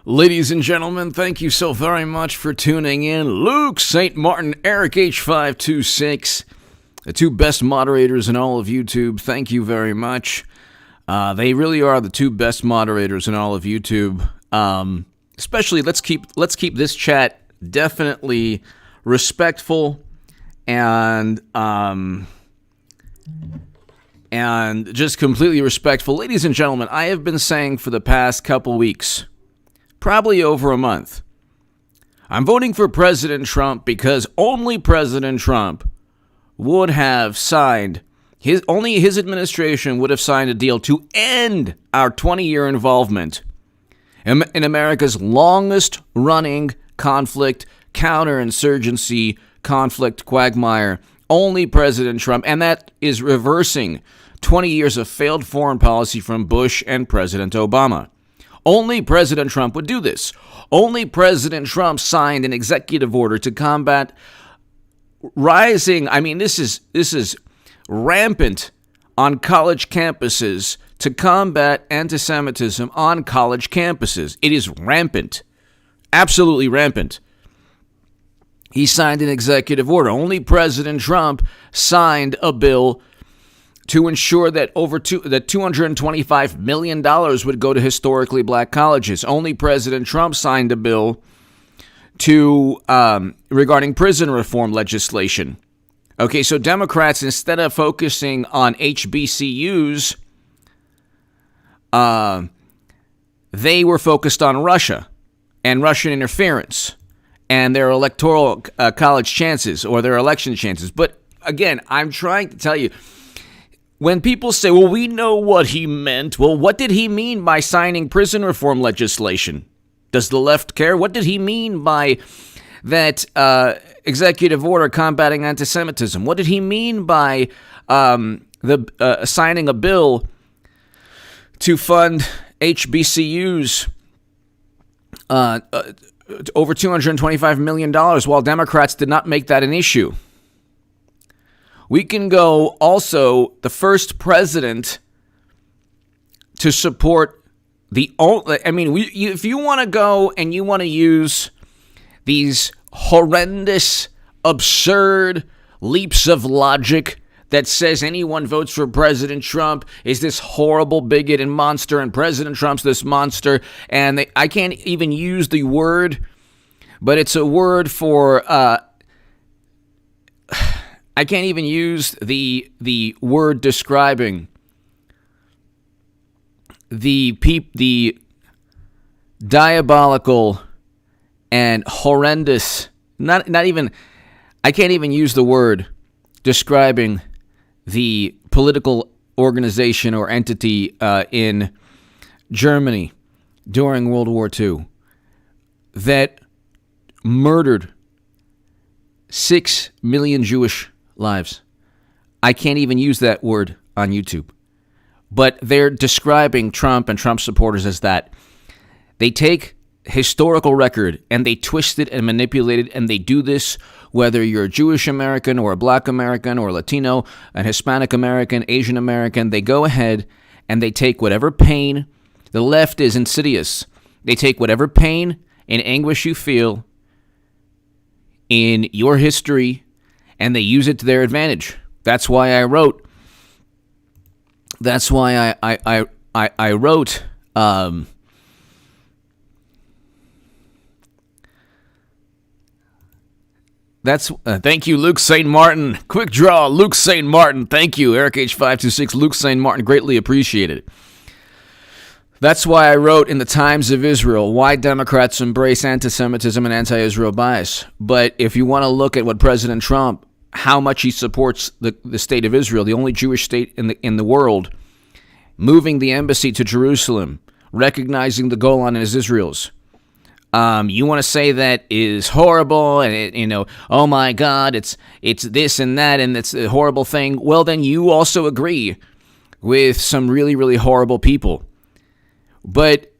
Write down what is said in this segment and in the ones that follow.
Ladies and gentlemen, thank you so very much for tuning in. Luke St. Martin, Eric H526, the two best moderators in all of YouTube. Thank you very much. They really are the two best moderators in all of YouTube. Especially, let's keep this chat definitely respectful and just completely respectful. Ladies and gentlemen, I have been saying for the past couple weeks, probably over a month, I'm voting for President Trump because only President Trump would have signed, only his administration would have signed a deal to end our 20-year involvement in America's longest-running conflict, counterinsurgency conflict quagmire. Only President Trump, and that is reversing 20 years of failed foreign policy from Bush and President Obama. Only President Trump would do this. Only President Trump signed an executive order to combat rising, this is rampant on college campuses, to combat anti-Semitism on college campuses. It is rampant. Absolutely rampant. He signed an executive order. Only President Trump signed a bill to ensure that that $225 million would go to historically black colleges. Only President Trump signed a bill regarding prison reform legislation. Okay, so Democrats, instead of focusing on HBCUs, they were focused on Russia and Russian interference and their electoral college chances or their election chances. But again, I'm trying to tell you, when people say, well, we know what he meant, well, what did he mean by signing prison reform legislation? Does the left care? What did he mean by that executive order combating anti-Semitism? What did he mean by signing a bill to fund HBCUs over $225 million while Democrats did not make that an issue? We can go also the first president to support if you want to go and you want to use these horrendous, absurd leaps of logic that says anyone votes for President Trump is this horrible bigot and monster, and President Trump's this monster, and I can't even use the word, but it's a word for I can't even use the word describing the diabolical and horrendous, I can't even use the word describing the political organization or entity in Germany during World War II that murdered 6 million Jewish lives. I can't even use that word on YouTube. But they're describing Trump and Trump supporters as that. They take historical record and they twist it and manipulate it, and they do this whether you're a Jewish American or a Black American or Latino, an Hispanic American, Asian American. They go ahead and they take whatever pain. The left is insidious. They take whatever pain and anguish you feel in your history and they use it to their advantage. That's why I wrote. That's why I wrote. Thank you, Luke St. Martin. Quick draw, Luke St. Martin. Thank you, Eric H526, Luke St. Martin. Greatly appreciated. That's why I wrote in the Times of Israel, why Democrats embrace anti-Semitism and anti-Israel bias. But if you want to look at what President Trump, how much he supports the state of Israel, the only Jewish state in the world, moving the embassy to Jerusalem, recognizing the Golan as Israel's. You want to say that is horrible and, oh my God, it's this and that and it's a horrible thing. Well, then you also agree with some really, really horrible people. But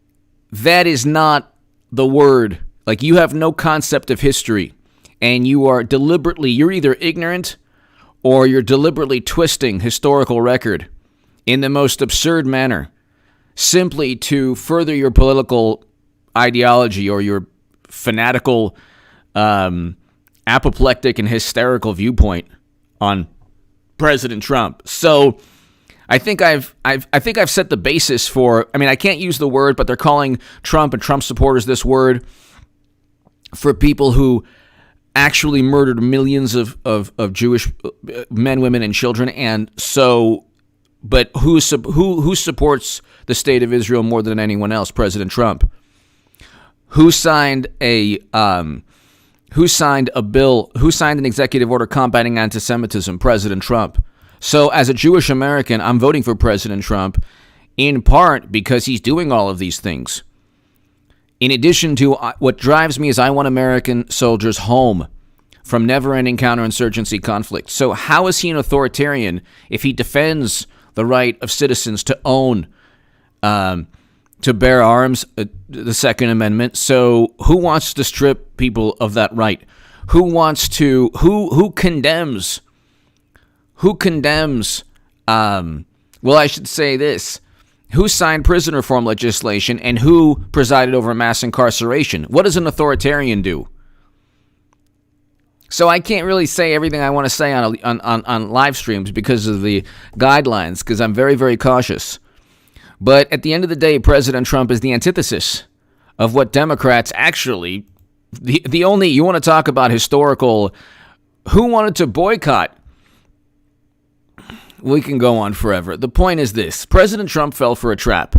that is not the word. Like, you have no concept of history, and you're either ignorant or you're deliberately twisting historical record in the most absurd manner simply to further your political ideology or your fanatical, apoplectic and hysterical viewpoint on President Trump. So I think I've set the basis for, I mean, I can't use the word, but they're calling Trump and Trump supporters this word for people who actually murdered millions of Jewish men, women, and children. And so, but who supports the state of Israel more than anyone else? President Trump. Who signed a bill? Who signed an executive order combating anti-Semitism? President Trump. So as a Jewish American, I'm voting for President Trump in part because he's doing all of these things. In addition to what drives me is I want American soldiers home from never-ending counterinsurgency conflict. So how is he an authoritarian if he defends the right of citizens to own, to bear arms, the Second Amendment? So who wants to strip people of that right? Who condemns? Well, I should say this. Who signed prison reform legislation and who presided over mass incarceration? What does an authoritarian do? So I can't really say everything I want to say on live streams because of the guidelines, because I'm very, very cautious. But at the end of the day, President Trump is the antithesis of what Democrats actually, the only, you want to talk about historical, who wanted to boycott? We can go on forever. The point is this. President Trump fell for a trap.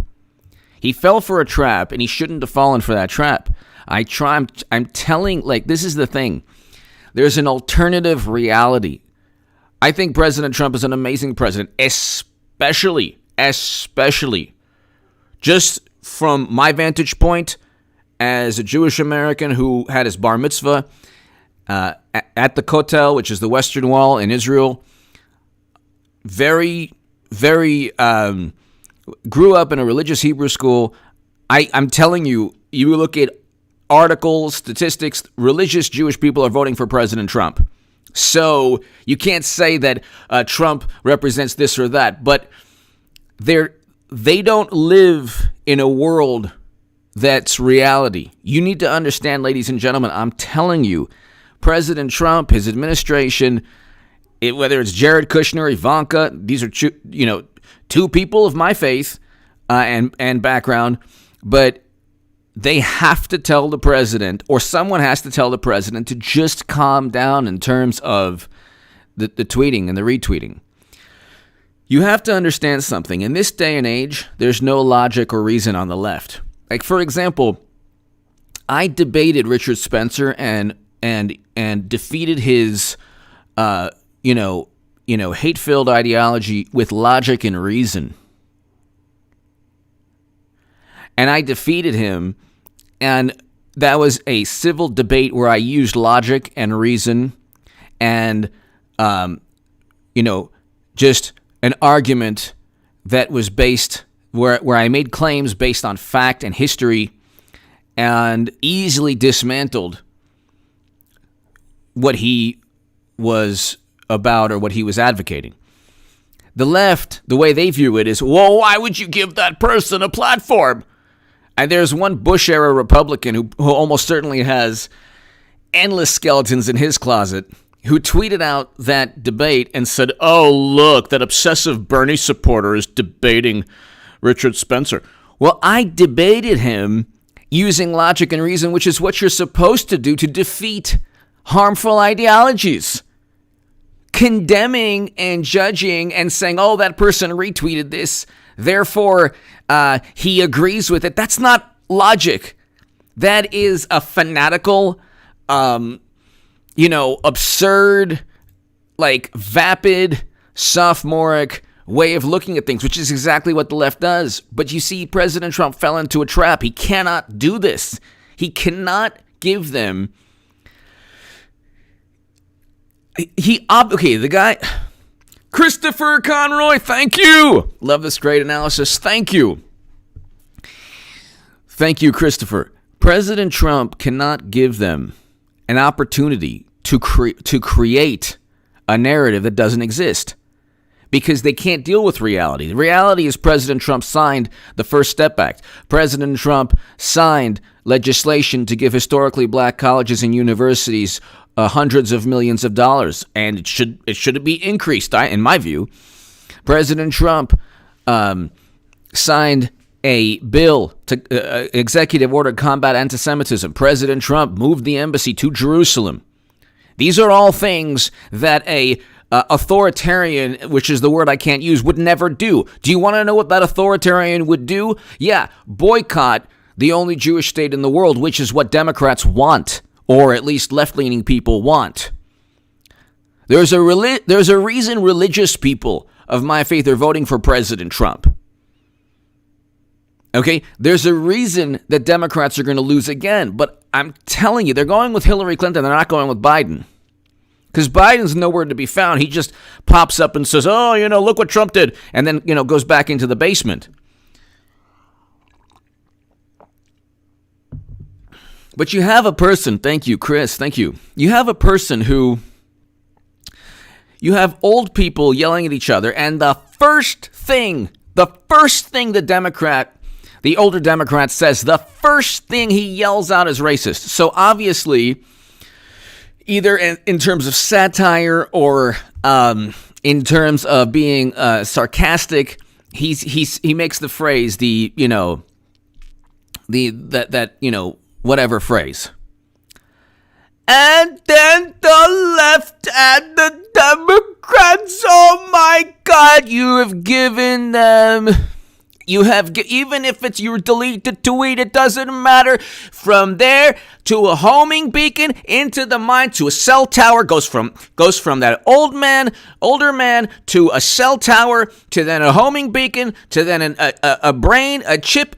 He fell for a trap, and he shouldn't have fallen for that trap. I'm telling, like, this is the thing. There's an alternative reality. I think President Trump is an amazing president, especially, just from my vantage point as a Jewish American who had his bar mitzvah at the Kotel, which is the Western Wall in Israel. Very, very, grew up in a religious Hebrew school. I'm telling you, you look at articles, statistics, religious Jewish people are voting for President Trump. So you can't say that Trump represents this or that, but they don't live in a world that's reality. You need to understand, ladies and gentlemen, I'm telling you, President Trump, his administration, whether it's Jared Kushner, Ivanka, these are two people of my faith and background, but they have to tell the president, or someone has to tell the president, to just calm down in terms of the tweeting and the retweeting. You have to understand something. In this day and age, there's no logic or reason on the left. Like, for example, I debated Richard Spencer and defeated his hate-filled ideology with logic and reason. And I defeated him, and that was a civil debate where I used logic and reason and, just an argument that was based, where I made claims based on fact and history and easily dismantled what he was about or what he was advocating. The left, the way they view it is, well, why would you give that person a platform? And there's one Bush-era Republican who almost certainly has endless skeletons in his closet, who tweeted out that debate and said, oh, look, that obsessive Bernie supporter is debating Richard Spencer. Well, I debated him using logic and reason, which is what you're supposed to do to defeat harmful ideologies. Condemning and judging and saying, oh, that person retweeted this, therefore he agrees with it. That's not logic. That is a fanatical, absurd, like vapid, sophomoric way of looking at things, which is exactly what the left does. But you see, President Trump fell into a trap. He cannot do this. He cannot give them... the guy... Christopher Conroy, thank you. Love this great analysis. Thank you. Thank you, Christopher. President Trump cannot give them an opportunity to create a narrative that doesn't exist. because they can't deal with reality. The reality is President Trump signed the First Step Act. President Trump signed legislation to give historically black colleges and universities hundreds of millions of dollars, and it should be increased, in my view. President Trump signed a bill to executive order to combat anti-Semitism. President Trump moved the embassy to Jerusalem. These are all things that a authoritarian, which is the word I can't use, would never do. Do you want to know what that authoritarian would do? Yeah, boycott the only Jewish state in the world, which is what Democrats want, or at least left-leaning people want. There's a reason religious people of my faith are voting for President Trump. Okay, there's a reason that Democrats are going to lose again, but I'm telling you, they're going with Hillary Clinton, they're not going with Biden. Because Biden's nowhere to be found. He just pops up and says, oh, look what Trump did, and then, goes back into the basement. But you have a person, thank you, Chris, thank you. You have a person who, you have old people yelling at each other, and the first thing the older Democrat says, the first thing he yells out is racist. So obviously, either in terms of satire or in terms of being sarcastic, he makes the phrase whatever phrase. And then the left and the Democrats, oh my God, you have given them. Even if you delete the tweet, it doesn't matter. From there to a homing beacon, into the mind, to a cell tower, goes from that older man to a cell tower, to then a homing beacon, to then a brain chip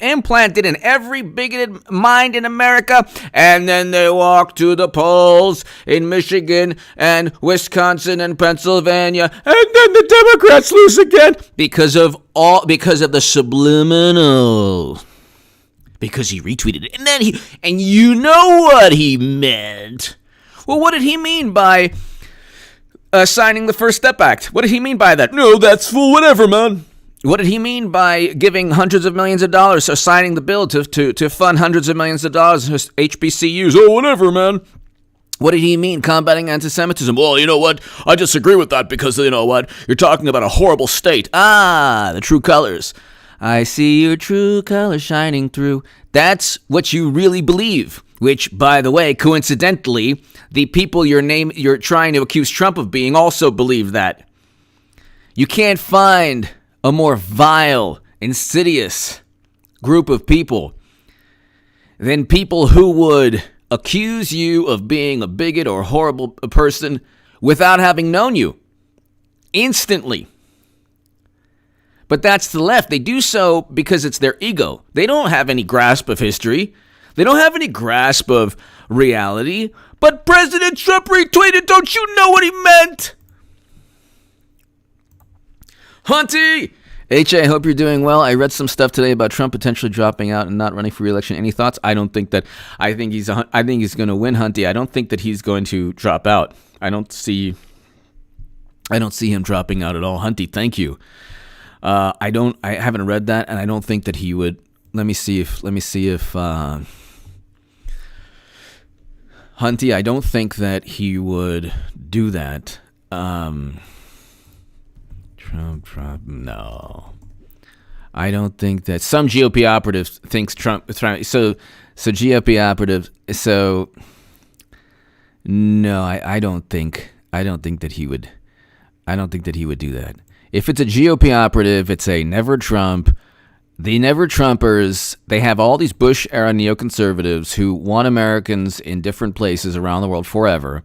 implanted in every bigoted mind in America, and then they walk to the polls in Michigan and Wisconsin and Pennsylvania, and then the Democrats lose again because of the subliminal. Because he retweeted it. And then you know what he meant. Well, what did he mean by signing the First Step Act? What did he mean by that? No, that's full whatever, man. What did he mean by giving hundreds of millions of dollars, or signing the bill to fund hundreds of millions of dollars in HBCUs? Oh, whatever, man. What did he mean, combating anti-Semitism? Well, you know what? I disagree with that because, you know what? You're talking about a horrible state. Ah, the true colors. I see your true colors shining through. That's what you really believe. Which, by the way, coincidentally, the people you're trying to accuse Trump of being also believe that. You can't find a more vile, insidious group of people than people who would accuse you of being a bigot or horrible person without having known you. Instantly. But that's the left. They do so because it's their ego. They don't have any grasp of history. They don't have any grasp of reality. But President Trump retweeted, don't you know what he meant? Hunty! H.A., I hope you're doing well. I read some stuff today about Trump potentially dropping out and not running for re-election. Any thoughts? I think he's going to win, Hunty. I don't think that he's going to drop out. I don't see him dropping out at all. Hunty, thank you. I haven't read that, and I don't think that he would. Let me see if Hunty, I don't think that he would do that. Trump, no. I don't think that. Some GOP operatives thinks Trump. So GOP operatives. So no, I don't think that he would. I don't think that he would do that. If it's a GOP operative, it's a never Trump. The never Trumpers, they have all these Bush-era neoconservatives who want Americans in different places around the world forever.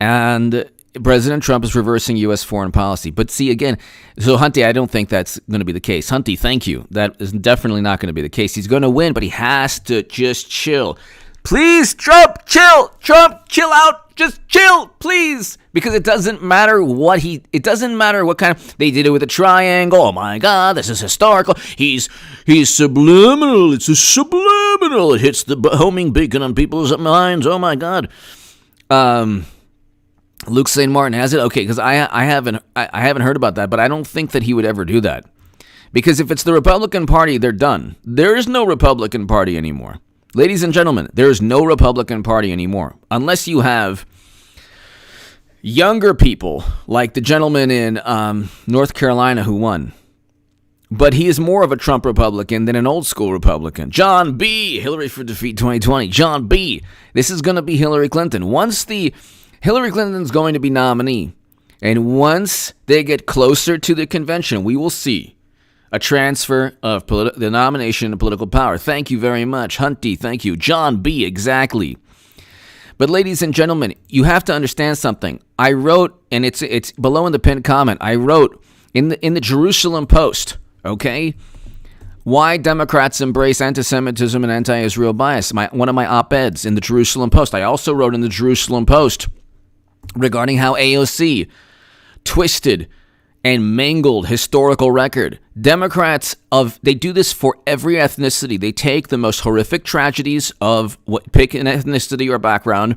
And President Trump is reversing U.S. foreign policy. But see, again, so Hunty, I don't think that's going to be the case. Hunty, thank you. That is definitely not going to be the case. He's going to win, but he has to just chill. Please, Trump, chill. Trump, chill out. Just chill, please. Because it doesn't matter what kind of, they did it with a triangle. Oh my God, this is historical. He's subliminal. It's a subliminal. It hits the homing beacon on people's minds. Oh my God. Luke St. Martin has it? Okay, because I haven't heard about that, but I don't think that he would ever do that. Because if it's the Republican Party, they're done. There is no Republican Party anymore. Ladies and gentlemen, there is no Republican Party anymore. Unless you have younger people, like the gentleman in North Carolina who won. But he is more of a Trump Republican than an old school Republican. John B. Hillary for defeat 2020. John B. This is going to be Hillary Clinton. Hillary Clinton's going to be nominee. And once they get closer to the convention, we will see a transfer of the nomination and political power. Thank you very much. Hunty, thank you. John B., exactly. But ladies and gentlemen, you have to understand something. I wrote, and it's below in the pinned comment, I wrote in the Jerusalem Post, okay, why Democrats embrace anti-Semitism and anti-Israel bias. One of my op-eds in the Jerusalem Post. I also wrote in the Jerusalem Post regarding how AOC twisted and mangled historical record. Democrats, they do this for every ethnicity. They take the most horrific tragedies of pick an ethnicity or background.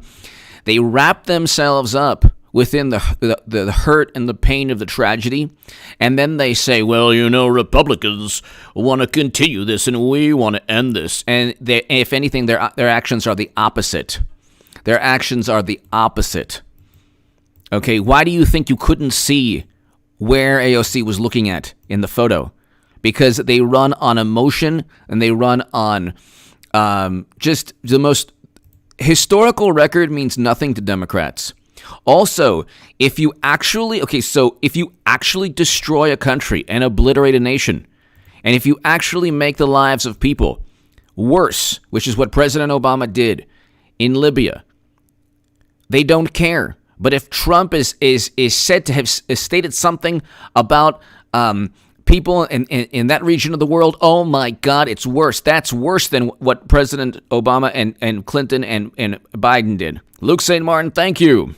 They wrap themselves up within the hurt and the pain of the tragedy. And then they say, well, Republicans want to continue this and we want to end this. And if anything, their actions are the opposite. Their actions are the opposite. Okay, why do you think you couldn't see where AOC was looking at in the photo? Because they run on emotion and they run on just the most historical record means nothing to Democrats. Also, if you actually destroy a country and obliterate a nation, and if you actually make the lives of people worse, which is what President Obama did in Libya, they don't care. But if Trump is said to have stated something about people in that region of the world, oh my God, it's worse. That's worse than what President Obama and Clinton and Biden did. Luke St. Martin, thank you.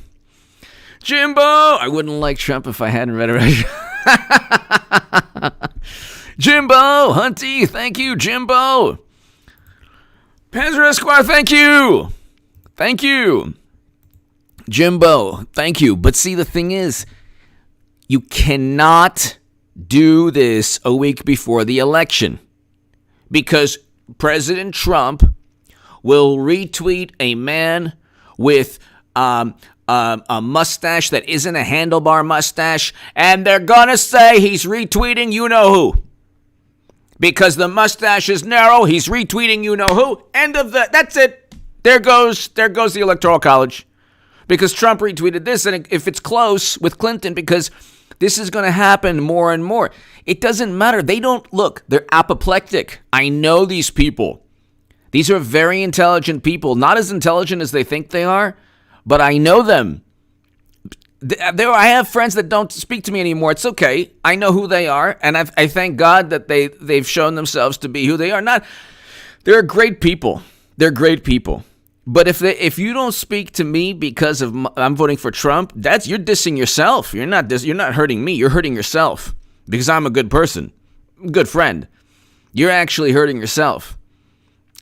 Jimbo, I wouldn't like Trump if I hadn't read it. Jimbo, Hunty, thank you. Jimbo. Panzer Esquire, thank you. Thank you. Jimbo, thank you. But see, the thing is, you cannot do this a week before the election because President Trump will retweet a man with a mustache that isn't a handlebar mustache, and they're going to say he's retweeting you-know-who. Because the mustache is narrow, he's retweeting you-know-who. That's it. There goes the Electoral College. Because Trump retweeted this, and if it's close with Clinton, because this is going to happen more and more. It doesn't matter. They're apoplectic. I know these people. These are very intelligent people. Not as intelligent as they think they are, but I know them. I have friends that don't speak to me anymore. It's okay. I know who they are, and I thank God that they've shown themselves to be who they are. They're great people. They're great people. But if you don't speak to me because of I'm voting for Trump, you're dissing yourself. You're not hurting me. You're hurting yourself because I'm a good person, good friend. You're actually hurting yourself.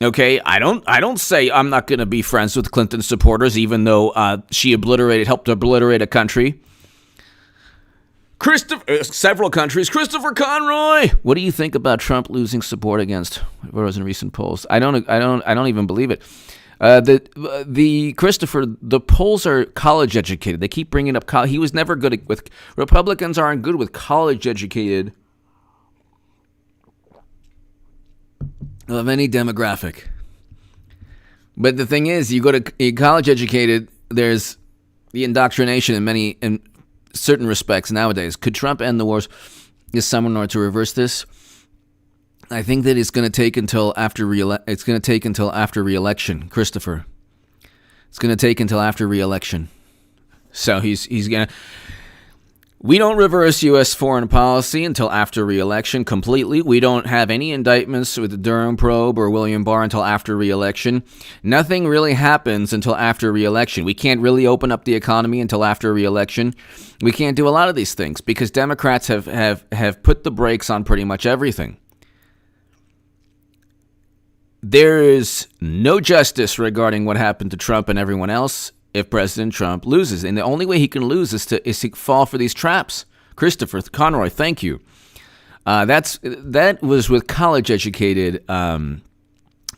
Okay, I don't say I'm not going to be friends with Clinton supporters, even though she helped obliterate a country. Several countries. Christopher Conroy. What do you think about Trump losing support against voters in recent polls? I don't even believe it. The Christopher, the polls are college educated. They keep bringing up he was never good with Republicans aren't good with college educated of any demographic. But the thing is, you go to college educated, there's the indoctrination in certain respects nowadays. Could Trump end the wars this summer in order to reverse this? I think that it's going to take until after re-election, Christopher. It's going to take until after re-election. So he's going to. We don't reverse U.S. foreign policy until after re-election completely. We don't have any indictments with the Durham probe or William Barr until after re-election. Nothing really happens until after re-election. We can't really open up the economy until after re-election. We can't do a lot of these things because Democrats have put the brakes on pretty much everything. There is no justice regarding what happened to Trump and everyone else. if President Trump loses. And the only way he can lose is to fall for these traps. Christopher Conroy, thank you. That was with college-educated, the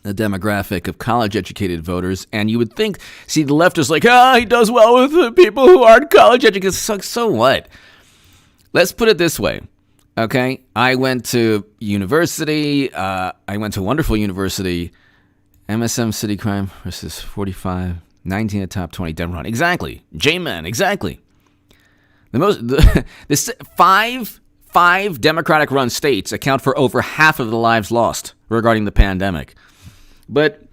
demographic of college-educated voters. And you would think, see, the left is like, he does well with the people who aren't college-educated. So what? Let's put it this way, okay? I went to university. I went to a wonderful university. MSM City Crime versus 45, 19 of top 20 Democrat. Exactly. J-Man, exactly. This five Democratic-run states account for over half of the lives lost regarding the pandemic. But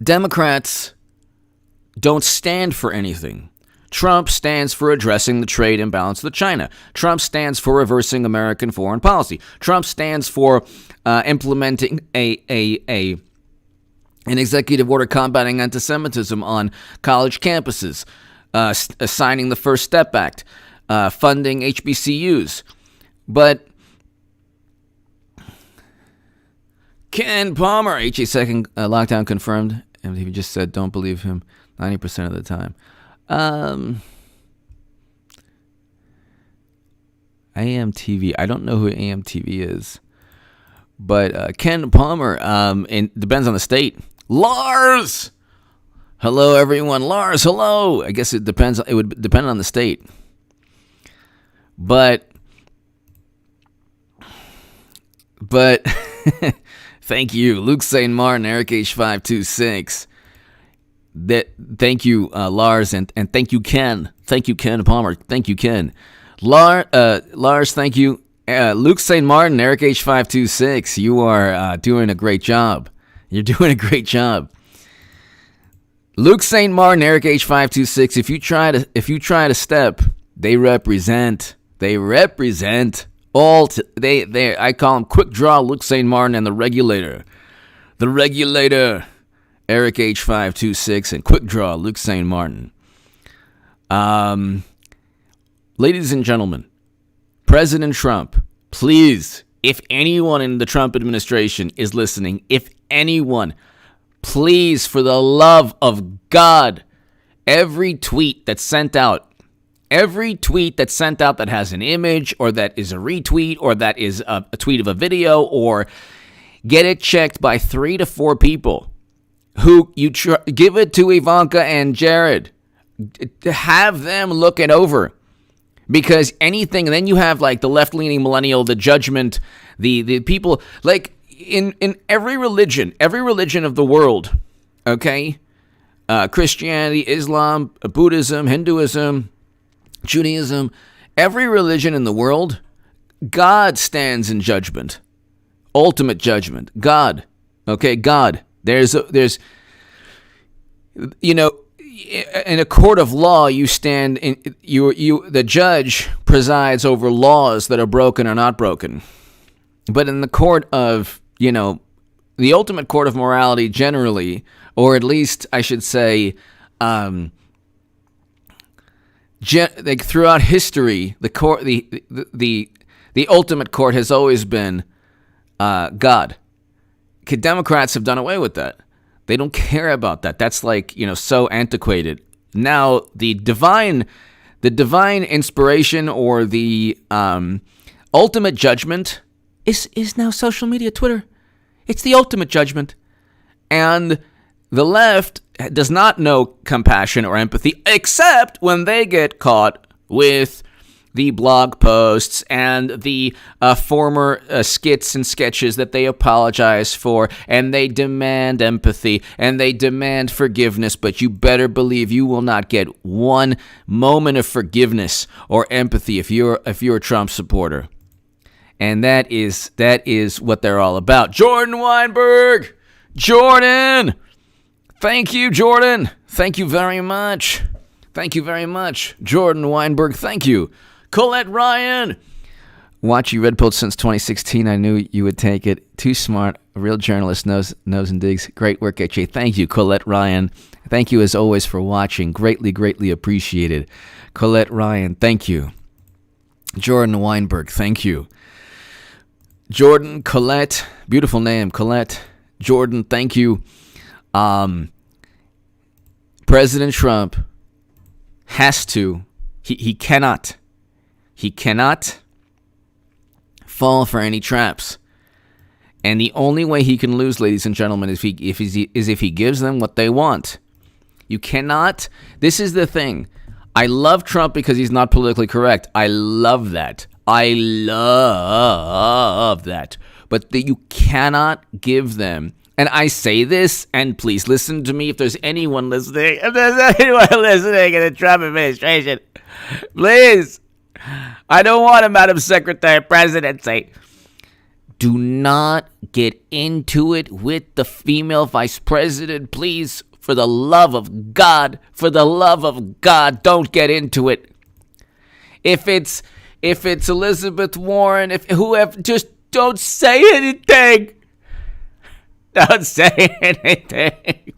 Democrats don't stand for anything. Trump stands for addressing the trade imbalance with China. Trump stands for reversing American foreign policy. Trump stands for implementing an executive order combating anti-Semitism on college campuses, signing the First Step Act, funding HBCUs. But Ken Palmer, HA second lockdown confirmed. And he just said, don't believe him 90% of the time. AMTV. I don't know who AMTV is. But Ken Palmer, it depends on the state. Lars! Hello, everyone. Lars, hello. I guess it depends. It would depend on the state. But thank you, Luke St. Martin, Eric H526. Thank you, Lars, and thank you, Ken. Thank you, Ken Palmer. Thank you, Ken. Lars, thank you. Luke St. Martin, Eric H526. You are doing a great job. You're doing a great job. Luke St. Martin, Eric H526. If you try to step, they represent. They all. I call them Quick Draw, Luke St. Martin, and the Regulator. The Regulator, Eric H526, and Quick Draw, Luke St. Martin. Ladies and gentlemen, President Trump, please, if anyone in the Trump administration is listening, if anyone, please, for the love of God, every tweet that's sent out that has an image or that is a retweet or that is a tweet of a video, or get it checked by 3 to 4 people who give it to Ivanka and Jared. Have them look it over. Because anything, and then you have like the left-leaning millennial, the judgment, the people, like in every religion of the world, okay? Christianity, Islam, Buddhism, Hinduism, Judaism, every religion in the world, God stands in judgment. Ultimate judgment. God. Okay, God. There's in a court of law, you stand in the judge presides over laws that are broken or not broken. But in the court of, the ultimate court of morality generally, or at least I should say, throughout history, the court, the ultimate court has always been God. Democrats have done away with that. They don't care about that. That's like, so antiquated. Now, the divine inspiration or the ultimate judgment is now social media, Twitter. It's the ultimate judgment. And the left does not know compassion or empathy, except when they get caught with the blog posts and the former skits and sketches that they apologize for, and they demand empathy and they demand forgiveness. But you better believe you will not get one moment of forgiveness or empathy if you're a Trump supporter. And that is what they're all about. Jordan Weinberg, Jordan, thank you, Jordan. Thank you very much. Thank you very much, Jordan Weinberg. Thank you. Colette Ryan. Watch you Red Pill since 2016. I knew you would take it. Too smart. A real journalist knows and digs. Great work, HA. Thank you, Colette Ryan. Thank you as always for watching. Greatly, greatly appreciated. Colette Ryan, thank you. Jordan Weinberg, thank you. Jordan, Colette, beautiful name, Colette. Jordan, thank you. President Trump has to, he cannot fall for any traps. And the only way he can lose, ladies and gentlemen, is if he gives them what they want. You cannot. This is the thing. I love Trump because he's not politically correct. I love that. I love that. But you cannot give them. And I say this, and please listen to me if there's anyone listening. If there's anyone listening in the Trump administration, please. I don't want a Madam Secretary of Presidency. Do not get into it with the female vice president, please. For the love of God, don't get into it. If it's Elizabeth Warren, if whoever, just don't say anything. Don't say anything.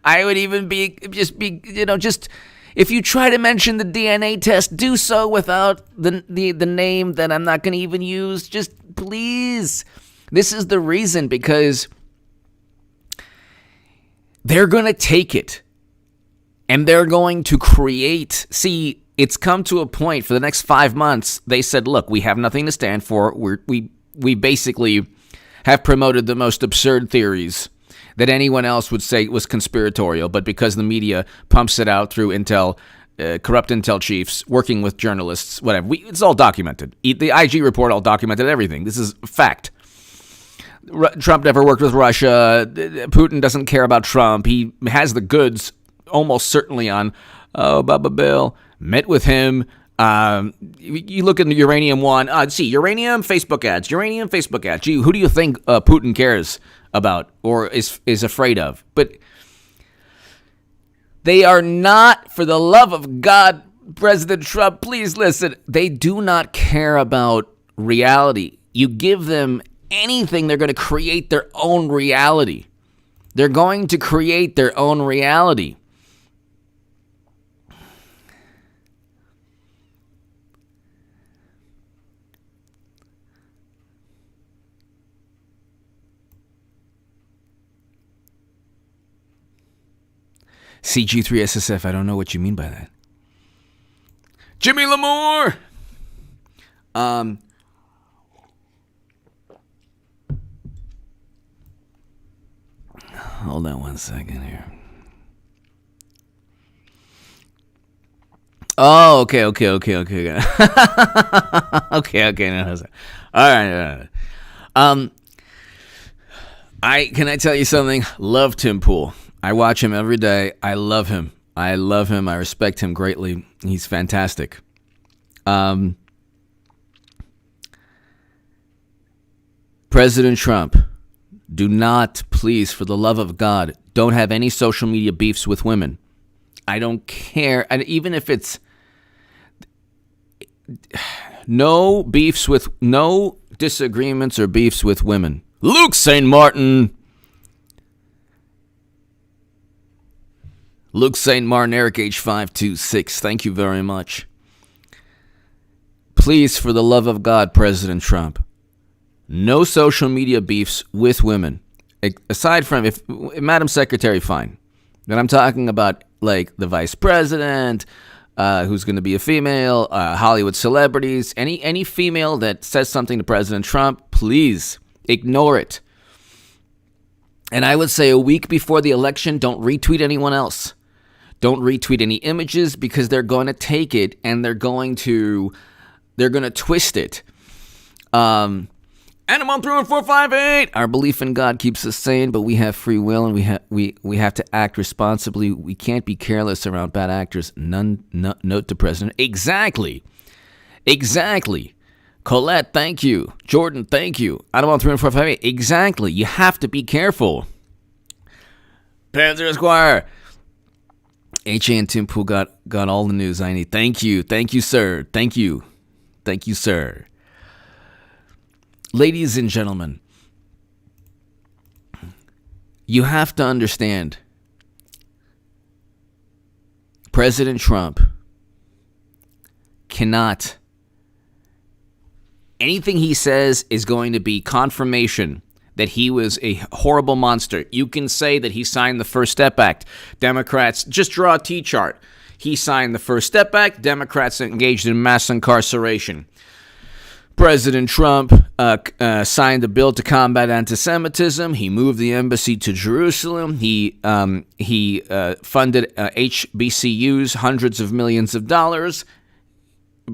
I would even just if you try to mention the DNA test, do so without the name that I'm not going to even use. Just please. This is the reason, because they're going to take it and they're going to create. See, it's come to a point for the next 5 months. They said, look, we have nothing to stand for. We basically have promoted the most absurd theories that anyone else would say was conspiratorial, but because the media pumps it out through intel, corrupt intel chiefs working with journalists, whatever, it's all documented. The IG report all documented everything. This is fact. Trump never worked with Russia. Putin doesn't care about Trump. He has the goods almost certainly on Bubba Bill. Met with him. You look at the Uranium one. Uranium Facebook ads. Gee, who do you think Putin cares about or is afraid of? But they are not, for the love of God, President Trump, please listen. They do not care about reality. You give them anything, they're going to create their own reality. They're going to create their own reality. CG3SSF, I don't know what you mean by that. Jimmy Lamore! Hold on one second here. Oh, okay. Okay. No, all right. Can I tell you something? Love Tim Pool. I watch him every day. I love him. I respect him greatly. He's fantastic. President Trump, do not, please, for the love of God, don't have any social media beefs with women. I don't care. And even if it's no disagreements or beefs with women. Luke St. Martin, Eric H526, thank you very much. Please, for the love of God, President Trump, no social media beefs with women. Aside from, if Madam Secretary, fine. But I'm talking about, like, the vice president, who's going to be a female, Hollywood celebrities, any female that says something to President Trump, please ignore it. And I would say a week before the election, don't retweet anyone else. Don't retweet any images, because they're going to take it and they're going to twist it. Animal 31458. Our belief in God keeps us sane, but we have free will and we have to act responsibly. We can't be careless around bad actors. Note to President. Exactly. Colette, thank you. Jordan, thank you. Animal 31458. Exactly. You have to be careful. Panzer Esquire. HA and Tim Pool got all the news I need. Thank you, sir. Thank you, sir. Ladies and gentlemen, you have to understand, President Trump anything he says is going to be confirmation that he was a horrible monster. You can say that he signed the First Step Act. Democrats, just draw a T-chart. He signed the First Step Act. Democrats engaged in mass incarceration. President Trump signed a bill to combat anti-Semitism. He moved the embassy to Jerusalem. He funded HBCUs, hundreds of millions of dollars.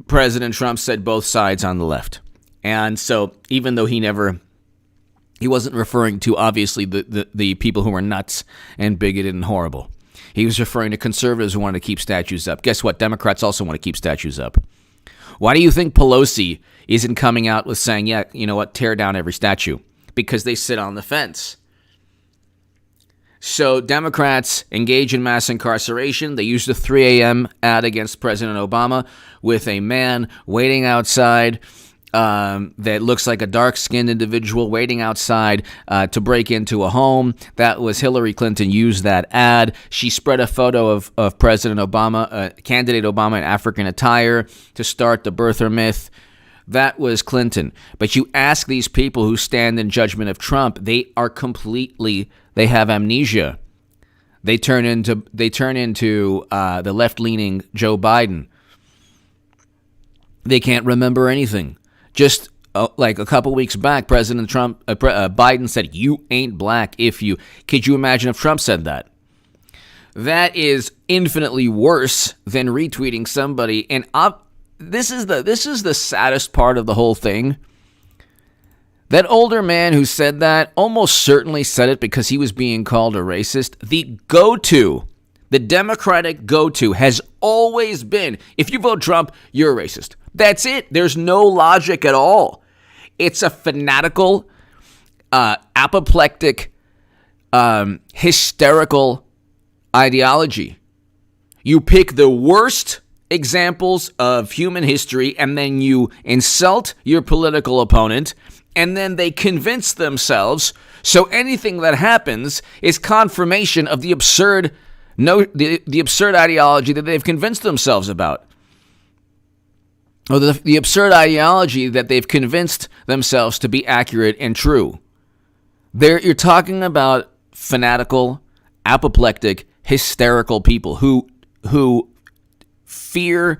President Trump said both sides on the left. And so even though he wasn't referring to, obviously, the people who were nuts and bigoted and horrible. He was referring to conservatives who wanted to keep statues up. Guess what? Democrats also want to keep statues up. Why do you think Pelosi isn't coming out with saying, yeah, you know what, tear down every statue? Because they sit on the fence. So Democrats engage in mass incarceration. They used a 3 a.m. ad against President Obama with a man waiting outside that looks like a dark-skinned individual waiting outside to break into a home. That was Hillary Clinton used that ad. She spread a photo of President Obama, candidate Obama in African attire to start the birther myth. That was Clinton. But you ask these people who stand in judgment of Trump, they have amnesia. They turn into the left-leaning Joe Biden. They can't remember anything. Just like a couple weeks back, President Biden said, "You ain't black if you." Could you imagine if Trump said that? That is infinitely worse than retweeting somebody. And this is the saddest part of the whole thing. That older man who said that almost certainly said it because he was being called a racist. The Democratic go-to has always been, if you vote Trump, you're a racist. That's it. There's no logic at all. It's a fanatical, apoplectic, hysterical ideology. You pick the worst examples of human history and then you insult your political opponent, and then they convince themselves, so anything that happens is confirmation of the absurd ideology that they've convinced themselves about. Or the absurd ideology that they've convinced themselves to be accurate and true. You're talking about fanatical, apoplectic, hysterical people who fear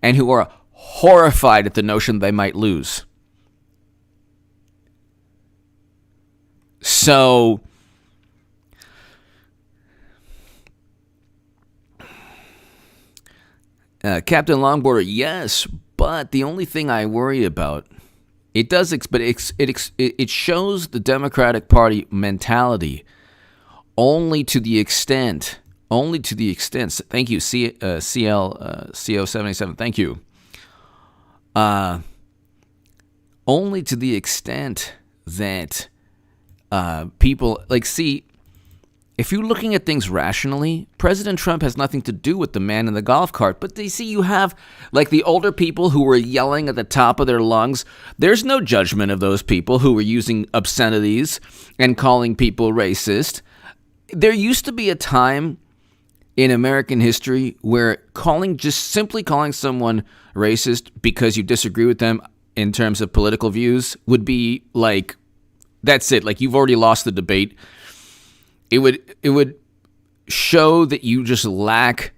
and who are horrified at the notion they might lose. So Captain Longboarder, yes, but the only thing I worry about, it shows the Democratic Party mentality only to the extent. Thank you, CO77. Thank you. Only to the extent that people if you're looking at things rationally, President Trump has nothing to do with the man in the golf cart. But you have the older people who were yelling at the top of their lungs. There's no judgment of those people who were using obscenities and calling people racist. There used to be a time in American history where simply calling someone racist because you disagree with them in terms of political views would be that's it. You've already lost the debate. It would show that you just lack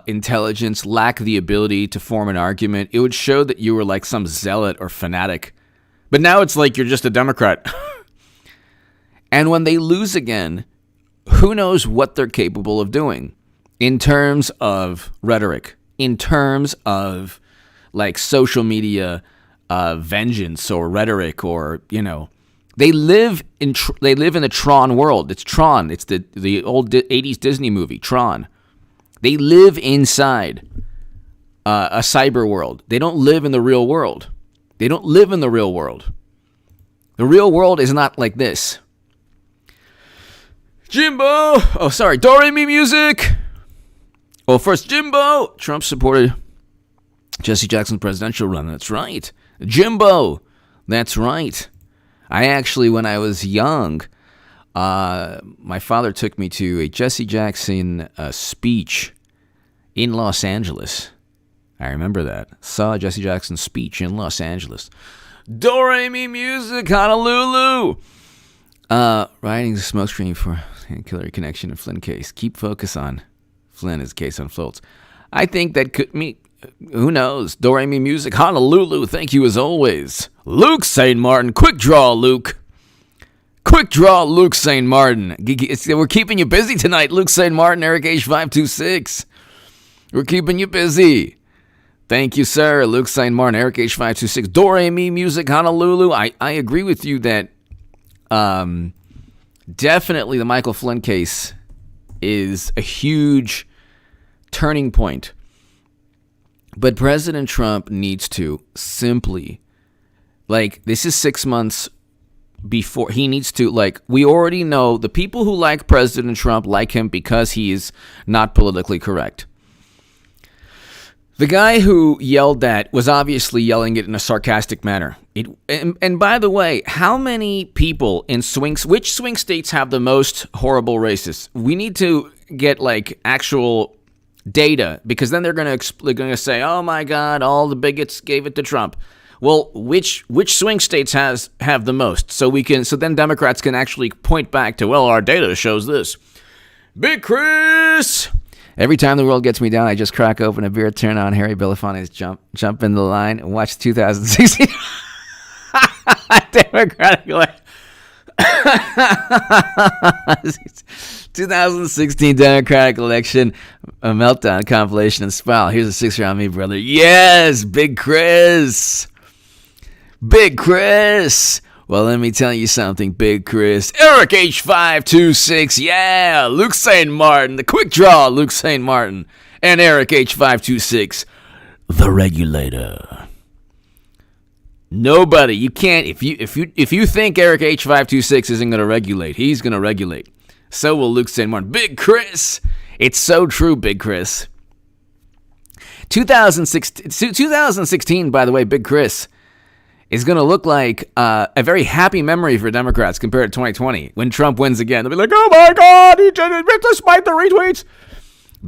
intelligence, lack the ability to form an argument. It would show that you were some zealot or fanatic. But now it's you're just a Democrat. And when they lose again, who knows what they're capable of doing in terms of rhetoric, in terms of social media vengeance or rhetoric, or They live in the Tron world. It's Tron. It's the old 80s Disney movie, Tron. They live inside a cyber world. They don't live in the real world. The real world is not like this. Jimbo! Oh, sorry. Do-Re-Mi music! Well, first, Jimbo! Trump supported Jesse Jackson's presidential run. That's right. Jimbo! That's right. I actually, when I was young, my father took me to a Jesse Jackson speech in Los Angeles. I remember that. Saw Jesse Jackson's speech in Los Angeles. Do-Re-Mi music, Honolulu. Writing the smokescreen for Hillary connection and Flynn case. Keep focus on Flynn as case unfolds. I think that could mean, who knows? Do-Re-Mi Music, Honolulu, thank you as always. Luke St. Martin, quick draw, Luke. Quick draw, Luke St. Martin. We're keeping you busy tonight, Luke St. Martin, Eric H526. We're keeping you busy. Thank you, sir. Luke St. Martin, Eric H526. Do-Re-Mi Music, Honolulu. I agree with you that definitely the Michael Flynn case is a huge turning point. But President Trump needs to simply, this is 6 months before, he needs to, we already know the people who like President Trump like him because he is not politically correct. The guy who yelled that was obviously yelling it in a sarcastic manner. And by the way, how many people in which swing states have the most horrible racists? We need to get actual data, because then they're going to say, "Oh my God, all the bigots gave it to Trump." Well, which swing states have the most? So then Democrats can actually point back to, well, our data shows this. Big Chris. Every time the world gets me down, I just crack open a beer, turn on Harry Belafonte's jump in the line, and watch 2016 Democratic 2016 Democratic election, a meltdown compilation and smile. Here's a 6 round me, brother. Yes, Big Chris. Big Chris. Well, let me tell you something, Big Chris. Eric H526, yeah. Luke St. Martin, the quick draw, Luke St. Martin. And Eric H526, the regulator. Nobody, you can't, if you think Eric H526 isn't going to regulate, he's going to regulate. So will Luke St. Martin. Big Chris. It's so true, Big Chris. 2016, by the way, Big Chris, is going to look like a very happy memory for Democrats compared to 2020 when Trump wins again. They'll be like, oh my God, he just despite the retweets.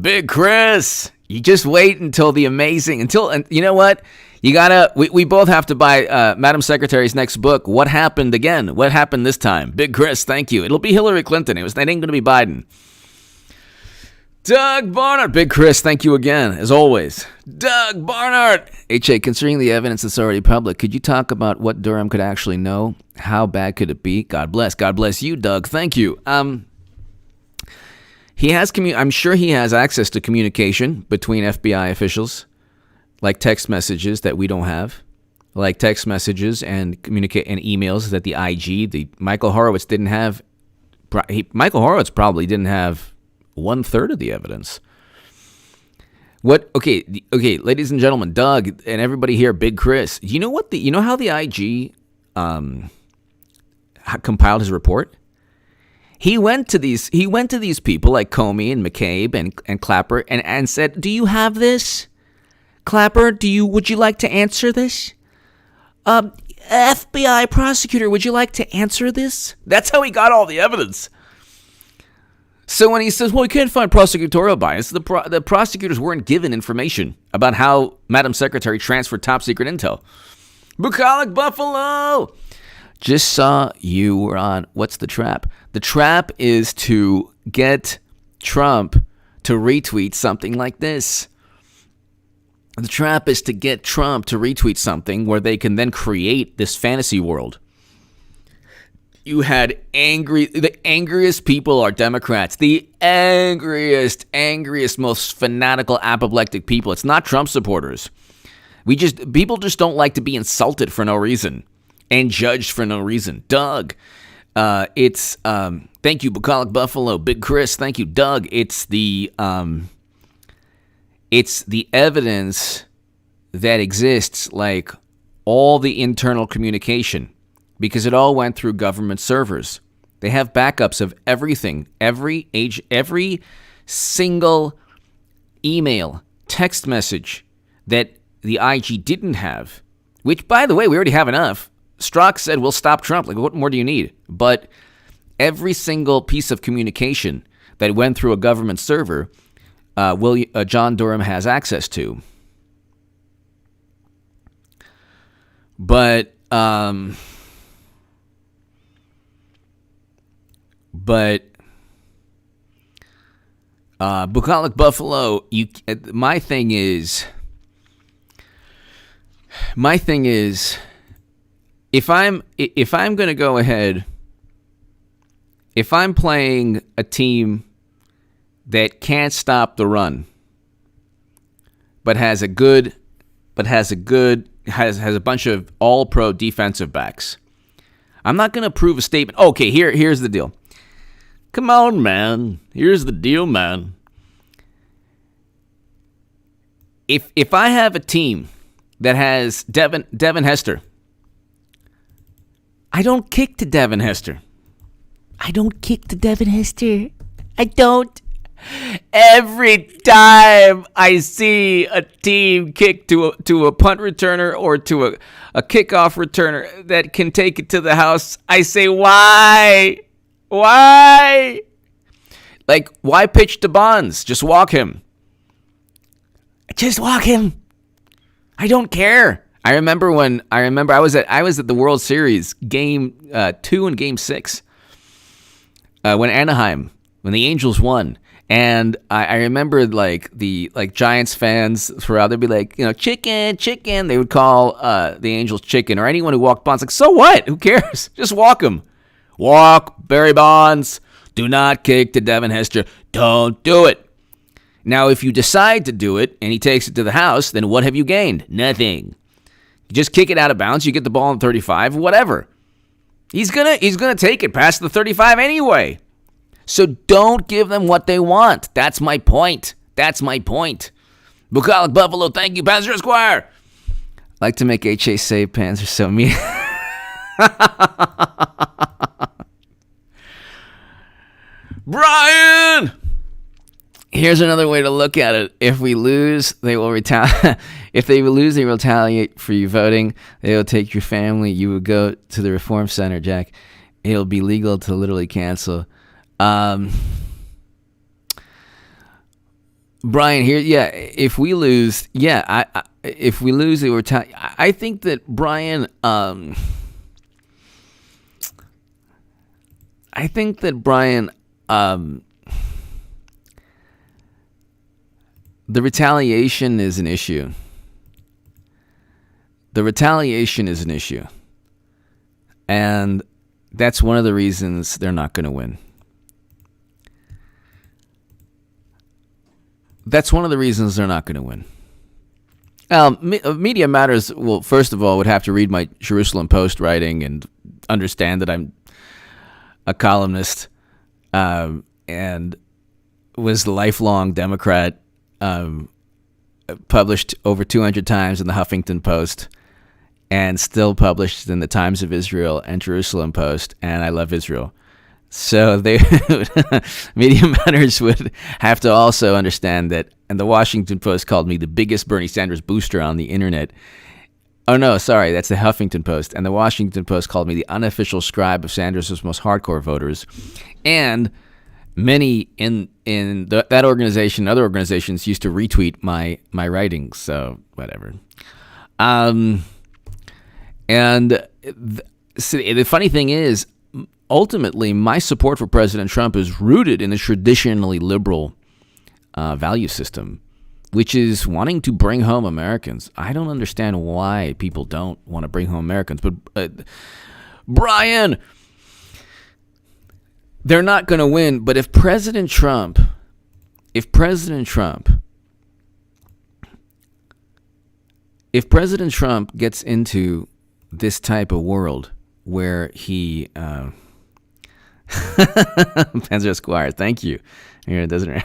Big Chris, you just wait until and you know what? We both have to buy Madam Secretary's next book, What Happened Again? What Happened This Time? Big Chris, thank you. It'll be Hillary Clinton. It ain't going to be Biden. Doug Barnard. Big Chris, thank you again, as always. Doug Barnard. H.A., considering the evidence that's already public, could you talk about what Durham could actually know? How bad could it be? God bless. God bless you, Doug. Thank you. He has I'm sure he has access to communication between FBI officials, like text messages that we don't have, like text messages and emails that the IG, Michael Horowitz didn't have. Michael Horowitz probably didn't have 1/3 of the evidence. Okay, ladies and gentlemen, Doug and everybody here, Big Chris. You know how the IG compiled his report? He went to these people like Comey and McCabe and Clapper and said, "Do you have this? Clapper, would you like to answer this? FBI prosecutor, would you like to answer this?" That's how he got all the evidence. So when he says, well, we can't find prosecutorial bias, the prosecutors weren't given information about how Madam Secretary transferred top secret intel. Bucolic Buffalo! Just saw you were on What's the Trap? The trap is to get Trump to retweet something like this. The trap is to get Trump to retweet something where they can then create this fantasy world. You had the angriest people are Democrats. The angriest, most fanatical, apoplectic people. It's not Trump supporters. People just don't like to be insulted for no reason and judged for no reason. Doug, thank you, Bucolic Buffalo. Big Chris, thank you, Doug. It's the evidence that exists, like all the internal communication, because it all went through government servers. They have backups of everything, every single email, text message that the IG didn't have, which, by the way, we already have enough. Strzok said, we'll stop Trump. Like, what more do you need? But every single piece of communication that went through a government server, John Durham has access to. But But Bucolic Buffalo, my thing is, if I'm going to go ahead, if I'm playing a team that can't stop the run, but has a bunch of all-pro defensive backs, I'm not going to prove a statement. Okay, here's the deal. Come on, man. Here's the deal, man. If I have a team that has Devin Hester, I don't kick to Devin Hester. I don't. Every time I see a team kick to a punt returner or to a kickoff returner that can take it to the house, I say, why? Why? Like, why pitch to Bonds? Just walk him. I don't care. I remember I was at the World Series game 2 and game 6 when the Angels won. And I remember the Giants fans throughout, they'd be like, chicken. They would call the Angels chicken, or anyone who walked Bonds. Like, so what? Who cares? Just walk him. Walk Barry Bonds. Do not kick to Devin Hester. Don't do it. Now, if you decide to do it and he takes it to the house, then what have you gained? Nothing. You just kick it out of bounds. You get the ball in 35, whatever. He's gonna take it past the 35 anyway. So don't give them what they want. That's my point. Bucolic Buffalo, thank you, Panzer Esquire. I like to make H.A. say Panzer so mean. Brian! Here's another way to look at it. If we lose, they will retaliate. If they lose, they will retaliate for you voting. They will take your family. You will go to the Reform Center, Jack. It'll be legal to literally cancel. Brian, here, if we lose, if we lose, they will retaliate. I think that Brian, the retaliation is an issue. And that's one of the reasons they're not going to win. Media Matters, well, first of all, would have to read my Jerusalem Post writing and understand that I'm a columnist and was a lifelong Democrat, published over 200 times in the Huffington Post, and still published in the Times of Israel and Jerusalem Post, and I love Israel. So Media Matters would have to also understand that, and the Washington Post called me the biggest Bernie Sanders booster on the internet. Oh no, sorry, that's the Huffington Post. And the Washington Post called me the unofficial scribe of Sanders' most hardcore voters. And many in that organization, other organizations, used to retweet my writings, so whatever. So the funny thing is, ultimately, my support for President Trump is rooted in the traditionally liberal value system, which is wanting to bring home Americans. I don't understand why people don't want to bring home Americans. But Brian, they're not going to win. But if President Trump gets into this type of world where he Panzer Esquire, thank you. Here it doesn't.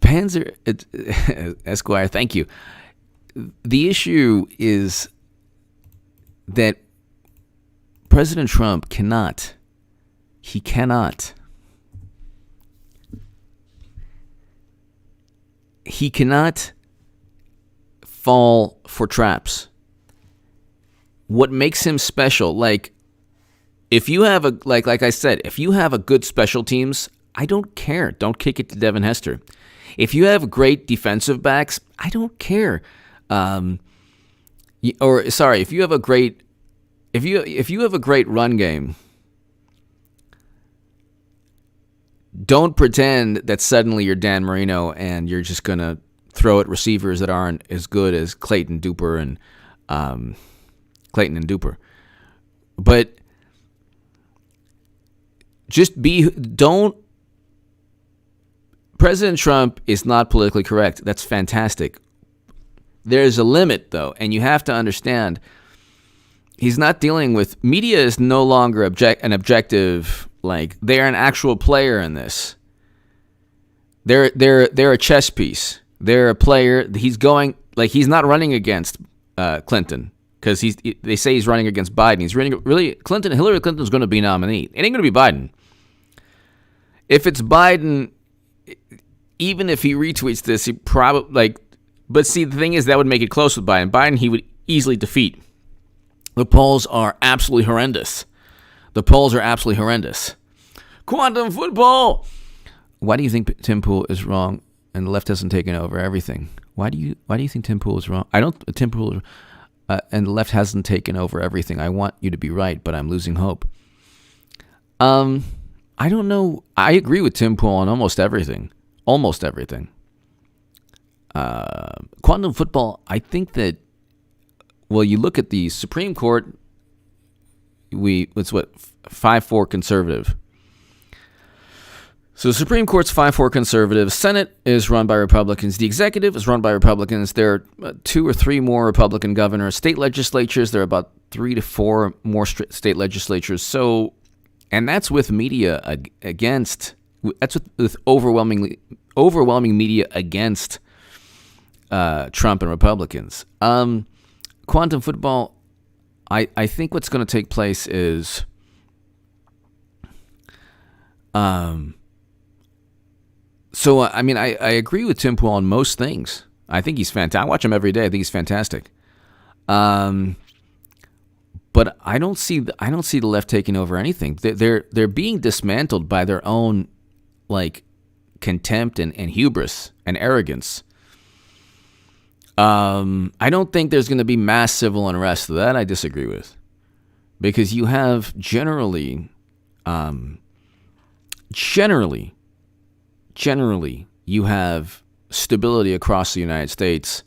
Panzer Esquire, thank you. The issue is that President Trump cannot fall for traps. What makes him special, if you have like I said, if you have a good special teams, I don't care. Don't kick it to Devin Hester. If you have great defensive backs, I don't care. If you have a great if you have a great run game, don't pretend that suddenly you're Dan Marino and you're just gonna throw at receivers that aren't as good as Clayton and Duper. But President Trump is not politically correct. That's fantastic. There's a limit, though, and you have to understand he's not dealing with, media is no longer an objective, like, they're an actual player in this. They're a chess piece. They're a player. He's not running against Clinton, because they say he's running against Biden. He's running, really, Hillary Clinton's going to be nominee. It ain't going to be Biden. If it's Biden, even if he retweets this, he probably, but see, the thing is, that would make it close with Biden. Biden, he would easily defeat. The polls are absolutely horrendous. Quantum football. Why do you think Tim Pool is wrong and the left hasn't taken over everything? Why do you think Tim Pool is wrong? Tim Pool and the left hasn't taken over everything. I want you to be right, but I'm losing hope. I don't know. I agree with Tim Pool on almost everything. Quantum football, I think that, well, you look at the Supreme Court, it's 5-4 conservative. So the Supreme Court's 5-4 conservative. Senate is run by Republicans. The executive is run by Republicans. There are 2 or 3 more Republican governors. State legislatures, there are about 3 to 4 more state legislatures. So, and that's with media against. That's with overwhelming media against Trump and Republicans. Quantum football, I think what's going to take place is I agree with Tim Pool on most things. I think he's fantastic. I watch him every day. I think he's fantastic. But I don't see the left taking over anything. They're being dismantled by their own, contempt and hubris and arrogance. I don't think there's going to be mass civil unrest. That I disagree with, because you have generally you have stability across the United States.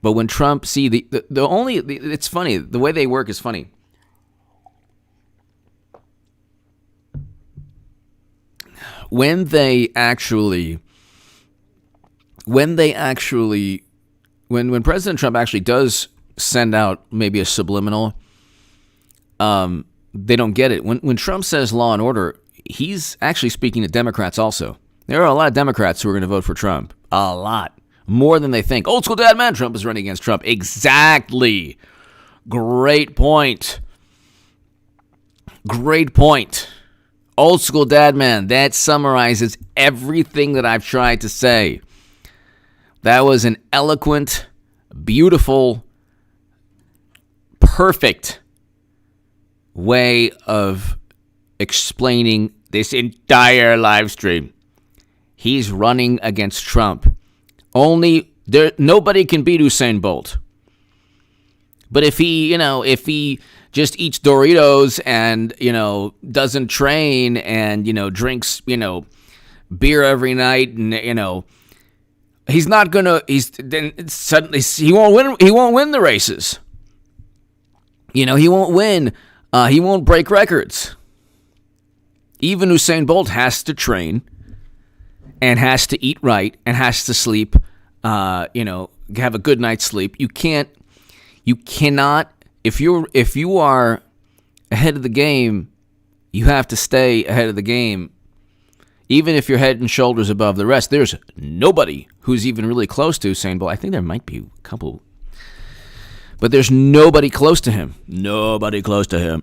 But when Trump, it's funny, the way they work is funny. When President Trump actually does send out maybe a subliminal, they don't get it. When Trump says law and order, he's actually speaking to Democrats also. There are a lot of Democrats who are going to vote for Trump. A lot. More than they think. Old school dad man, Trump is running against Trump. Exactly. Great point. Old school dad man. That summarizes everything that I've tried to say. That was an eloquent, beautiful, perfect way of explaining this entire live stream. He's running against Trump. Nobody can beat Usain Bolt. But if he just eats Doritos and, doesn't train and, drinks, beer every night and, he's not gonna. Then suddenly he won't win. He won't win the races. He won't win. He won't break records. Even Usain Bolt has to train, and has to eat right, and has to sleep. Have a good night's sleep. You cannot. If you are ahead of the game, you have to stay ahead of the game. Even if you're head and shoulders above the rest, there's nobody who's even really close to Usain Bolt. I think there might be a couple, but there's nobody close to him. Nobody close to him.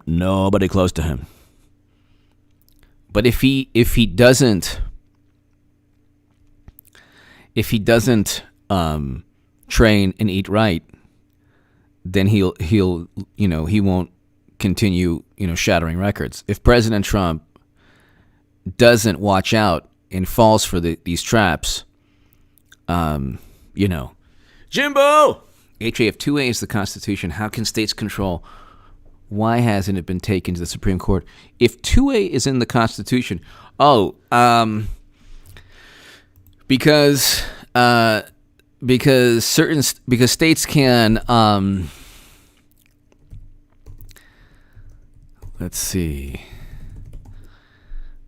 But if he doesn't train and eat right, then he won't continue shattering records. If President Trump doesn't watch out and falls for these traps, Jimbo! HAF 2A is the Constitution. How can states control Why hasn't it been taken to the Supreme Court? If 2A is in the Constitution, because states can let's see.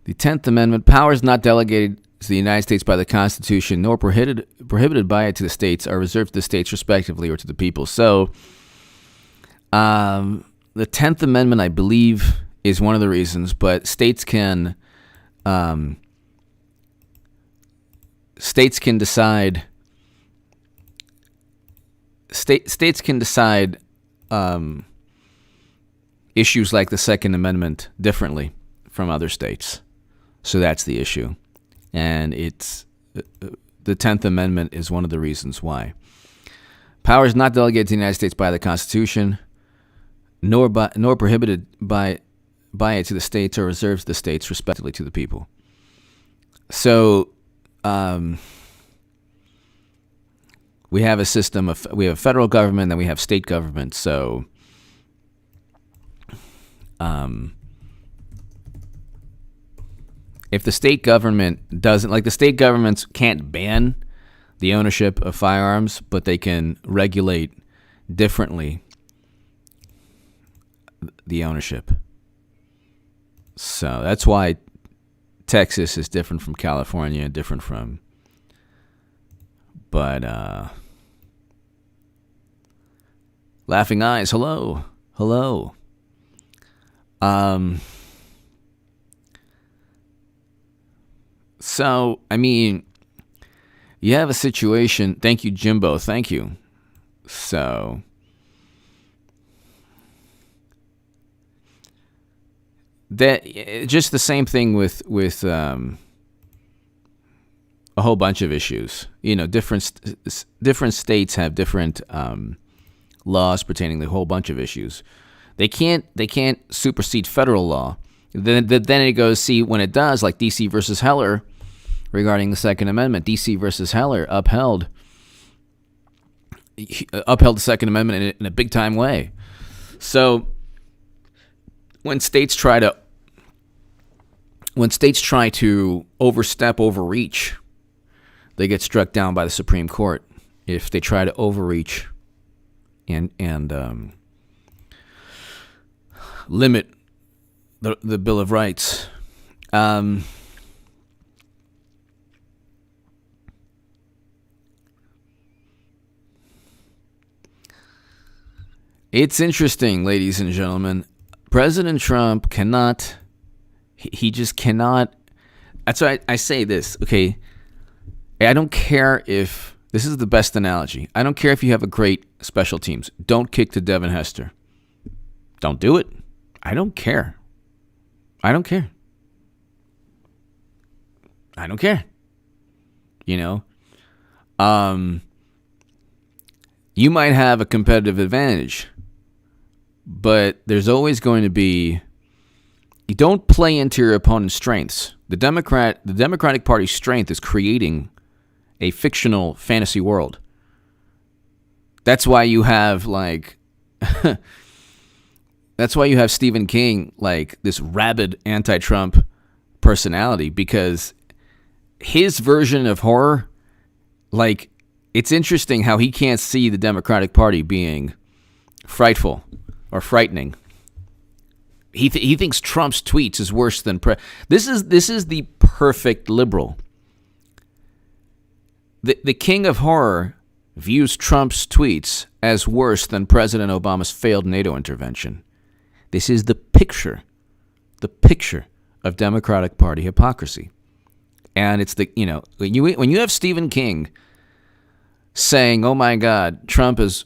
The 10th Amendment, powers not delegated to the United States by the Constitution nor prohibited by it to the states are reserved to the states respectively or to the people. So the 10th Amendment, I believe, is one of the reasons, but states can decide issues like the Second Amendment differently from other states. So that's the issue. And it's the 10th Amendment is one of the reasons why. Powers not delegated to the United States by the Constitution, nor prohibited by it to the states or reserved to the states, respectively, to the people. So we have a system of we have federal government, then we have state government. So if the state government doesn't, like, the state governments can't ban the ownership of firearms, but they can regulate differently the ownership. So that's why Texas is different from California, different from, but Laughing Eyes, hello. So, I mean, you have a situation. Thank you, Jimbo. Thank you. So, that just the same thing with a whole bunch of issues. You know, different states have different laws pertaining to a whole bunch of issues. They can't supersede federal law. Then it goes, see, when it does, like D.C. versus Heller regarding the Second Amendment. D.C. versus Heller upheld the Second Amendment in a big time way. So when states try to overreach, they get struck down by the Supreme Court. If they try to overreach and limit the Bill of Rights. It's interesting, ladies and gentlemen. President Trump cannot, he just cannot. That's why I say this, okay? I don't care if, this is the best analogy. I don't care if you have a great special teams. Don't kick to Devin Hester. Don't do it. I don't care. You know? You might have a competitive advantage, but there's always going to be, you don't play into your opponent's strengths. The Democratic Party's strength is creating a fictional fantasy world. That's why you have that's why you have Stephen King, like this rabid anti-Trump personality, because his version of horror, like, it's interesting how he can't see the Democratic Party being frightful or frightening. He thinks Trump's tweets is worse than this is the perfect liberal. The king of horror views Trump's tweets as worse than President Obama's failed NATO intervention. This is the picture of Democratic Party hypocrisy. And it's when you have Stephen King saying, "Oh my God, Trump is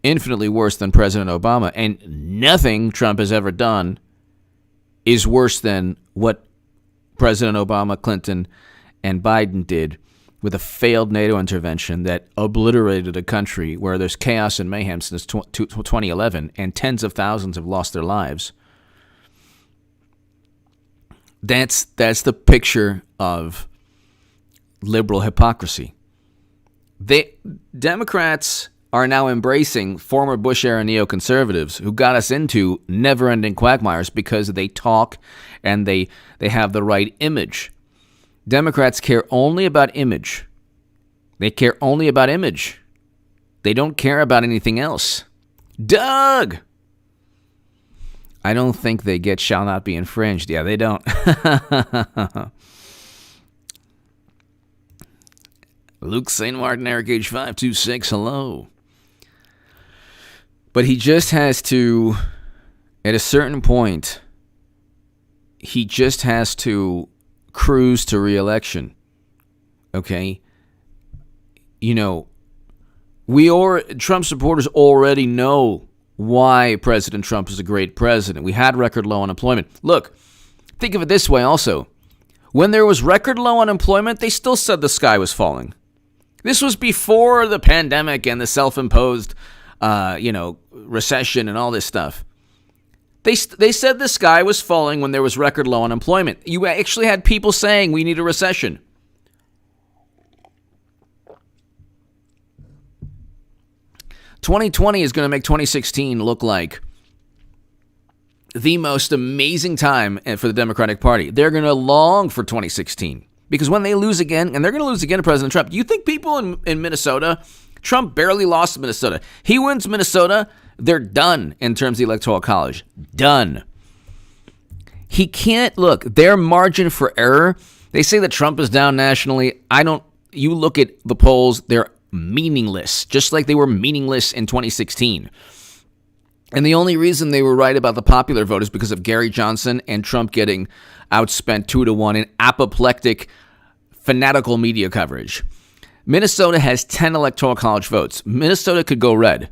infinitely worse than President Obama," and nothing Trump has ever done is worse than what President Obama, Clinton, and Biden did with a failed NATO intervention that obliterated a country where there's chaos and mayhem since 2011, and tens of thousands have lost their lives. That's the picture of liberal hypocrisy. Democrats are now embracing former Bush-era neoconservatives who got us into never-ending quagmires because they talk and they have the right image. Democrats care only about image. They care only about image. They don't care about anything else. Doug! I don't think they get shall not be infringed. Yeah, they don't. Luke St. Martin, Eric H526, hello. But he just has to, at a certain point, he just has to cruise to re-election. Okay? You know, Trump supporters already know why President Trump is a great president. We had record low unemployment. Look, think of it this way also. When there was record low unemployment, they still said the sky was falling. This was before the pandemic and the self-imposed, recession and all this stuff. They said the sky was falling when there was record low unemployment. You actually had people saying we need a recession. "2020 is going to make 2016 look like the most amazing time for the Democratic Party. They're going to long for 2016 because when they lose again, and they're going to lose again to President Trump, do you think people in Minnesota, Trump barely lost Minnesota. He wins Minnesota, they're done in terms of the Electoral College. Done. He can't, look, their margin for error, they say that Trump is down nationally. You look at the polls, they're meaningless, just like they were meaningless in 2016. And the only reason they were right about the popular vote is because of Gary Johnson and Trump getting outspent 2-1 in apoplectic, fanatical media coverage. Minnesota has 10 Electoral College votes. Minnesota could go red.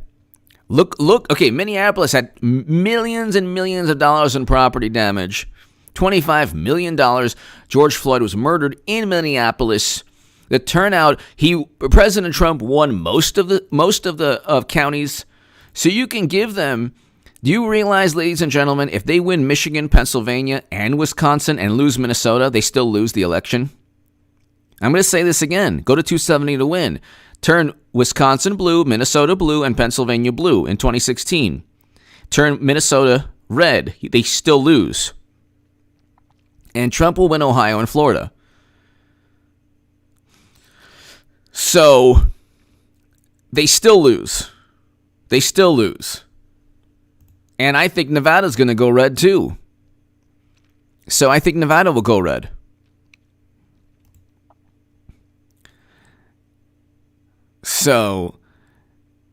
Look, okay, Minneapolis had millions and millions of dollars in property damage. $25 million. George Floyd was murdered in Minneapolis. The turnout, President Trump won most of the counties. So you can give them, do you realize, ladies and gentlemen, if they win Michigan, Pennsylvania, and Wisconsin and lose Minnesota, they still lose the election? I'm going to say this again. Go to 270 to win. Turn Wisconsin blue, Minnesota blue, and Pennsylvania blue in 2016. Turn Minnesota red. They still lose. And Trump will win Ohio and Florida. So they still lose. They still lose. And I think Nevada's going to go red too. So I think Nevada will go red. So,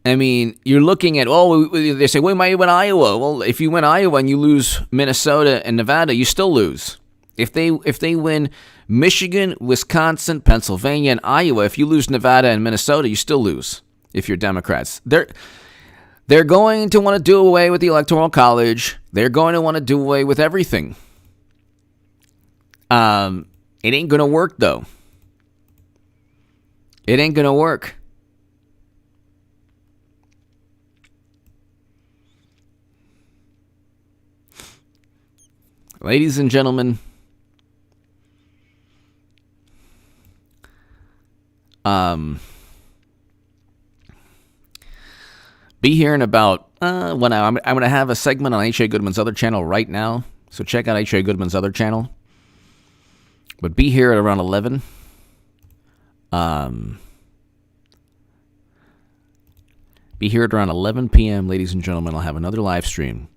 I mean, you're looking at, they say, we might win Iowa. Well, if you win Iowa and you lose Minnesota and Nevada, you still lose. If they win Michigan, Wisconsin, Pennsylvania, and Iowa, if you lose Nevada and Minnesota, you still lose if you're Democrats. They're going to want to do away with the Electoral College. They're going to want to do away with everything. It ain't going to work, though. It ain't going to work. Ladies and gentlemen, be here in about 1 hour. I'm going to have a segment on H.A. Goodman's other channel right now, so check out H.A. Goodman's other channel. But be here at around 11. Be here at around 11 p.m., ladies and gentlemen. I'll have another live stream.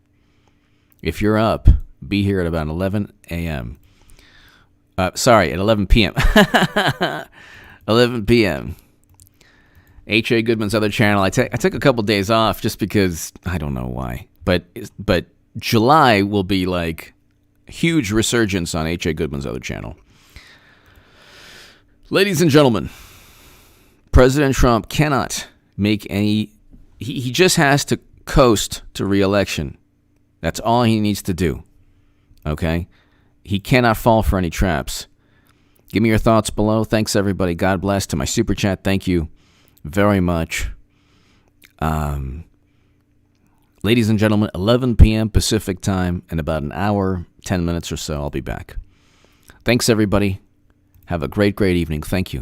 If you're up, be here at about 11 a.m. At 11 p.m. 11 p.m. H.A. Goodman's other channel. I took a couple days off just because I don't know why. But July will be like huge resurgence on H.A. Goodman's other channel. Ladies and gentlemen, President Trump cannot make any... He just has to coast to re-election. That's all he needs to do. Okay? He cannot fall for any traps. Give me your thoughts below. Thanks, everybody. God bless. To my super chat, thank you very much. Ladies and gentlemen, 11 p.m. Pacific time. In about an hour, 10 minutes or so, I'll be back. Thanks, everybody. Have a great, great evening. Thank you.